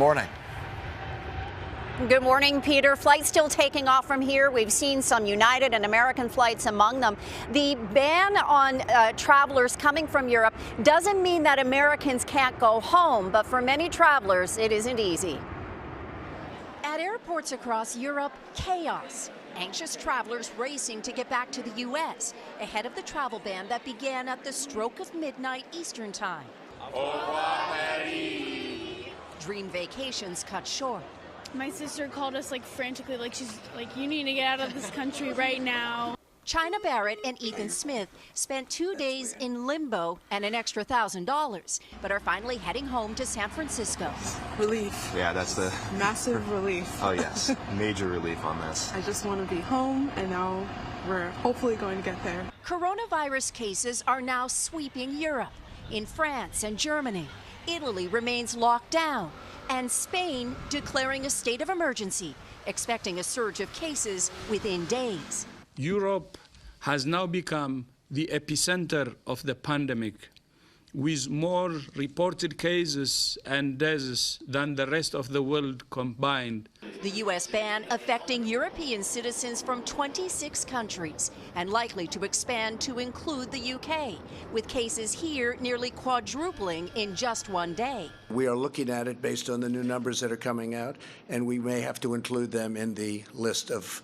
Morning. Good morning, Peter. Flights still taking off from here. We've seen some United and American flights among them. The ban on travelers coming from Europe doesn't mean that Americans can't go home, but for many travelers, it isn't easy. At airports across Europe, chaos. Anxious travelers racing to get back to the U.S. ahead of the travel ban that began at the stroke of midnight Eastern Time. Dream vacations cut short. My sister called us frantically, she's like, you need to get out of this country right now. China Barrett and Ethan Smith spent 2 days in limbo and an extra $1,000, but are finally heading home to San Francisco. Relief. Yeah, that's the Massive relief. Oh yes, major relief on this. I just want to be home, and now we're hopefully going to get there. Coronavirus cases are now sweeping Europe. In France and Germany, Italy remains locked down, and Spain declaring a state of emergency, expecting a surge of cases within days. Europe has now become the epicenter of the pandemic, with more reported cases and deaths than the rest of the world combined. The U.S. ban affecting European citizens from 26 countries and likely to expand to include the U.K., with cases here nearly quadrupling in just one day. We are looking at it based on the new numbers that are coming out, and we may have to include them in the list of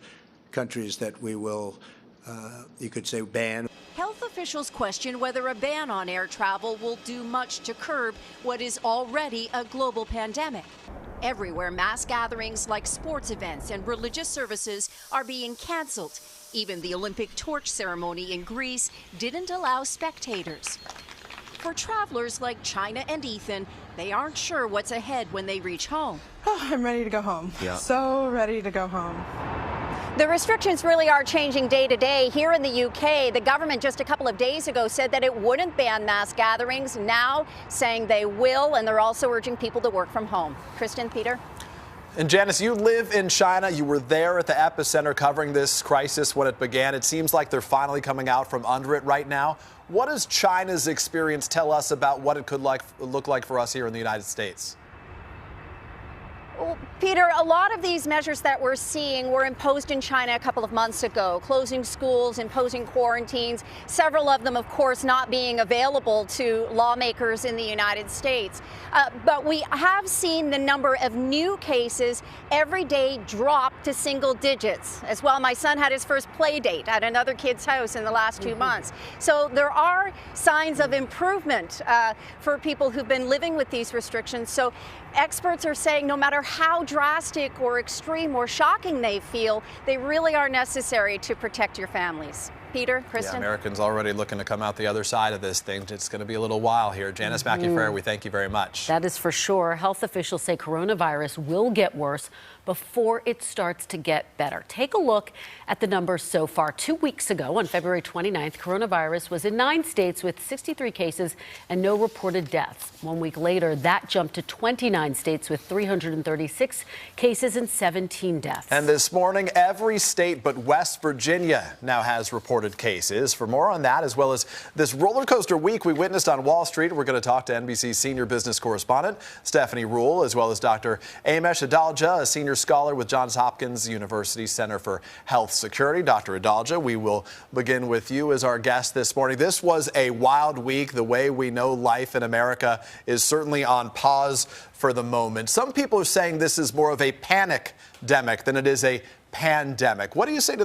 countries that we will, you could say, ban. Health officials question whether a ban on air travel will do much to curb what is already a global pandemic. Everywhere, mass gatherings like sports events and religious services are being canceled. Even the Olympic torch ceremony in Greece didn't allow spectators. For travelers like China and Ethan, they aren't sure what's ahead when they reach home. Oh, I'm ready to go home. Yeah. So ready to go home. The restrictions really are changing day to day. Here in the UK, the government just a couple of days ago said that it wouldn't ban mass gatherings, now saying they will, and they're also urging people to work from home. Kristen, Peter? And Janice, you live in China. You were there at the epicenter covering this crisis when it began. It seems like they're finally coming out from under it right now. What does China's experience tell us about what it could look like for us here in the United States? Well, Peter, a lot of these measures that we're seeing were imposed in China a couple of months ago, closing schools, imposing quarantines, several of them, of course, not being available to lawmakers in the United States. But we have seen the number of new cases every day drop to single digits. As well, my son had his first play date at another kid's house in the last 2 months. So there are signs of improvement for people who've been living with these restrictions. So experts are saying no matter how drastic or extreme or shocking they feel, they really are necessary to protect your families. Peter, Kristen? Yeah, Americans already looking to come out the other side of this thing. It's going to be a little while here. Janice Mackey-Frere, we thank you very much. That is for sure. Health officials say coronavirus will get worse before it starts to get better. Take a look at the numbers so far. 2 weeks ago, on February 29th, coronavirus was in 9 states with 63 cases and no reported deaths. 1 week later, that jumped to 29 states with 336 cases and 17 deaths. And this morning, every state but West Virginia now has reported cases. For more on that, as well as this roller coaster week we witnessed on Wall Street, we're going to talk to NBC's senior business correspondent, Stephanie Ruhle, as well as Dr. Amesh Adalja, a senior scholar with Johns Hopkins University Center for Health Security. Dr. Adalja, we will begin with you as our guest this morning. This was a wild week. The way we know life in America is certainly on pause for the moment. Some people are saying this is more of a panic-demic than it is a pandemic. What do you say to those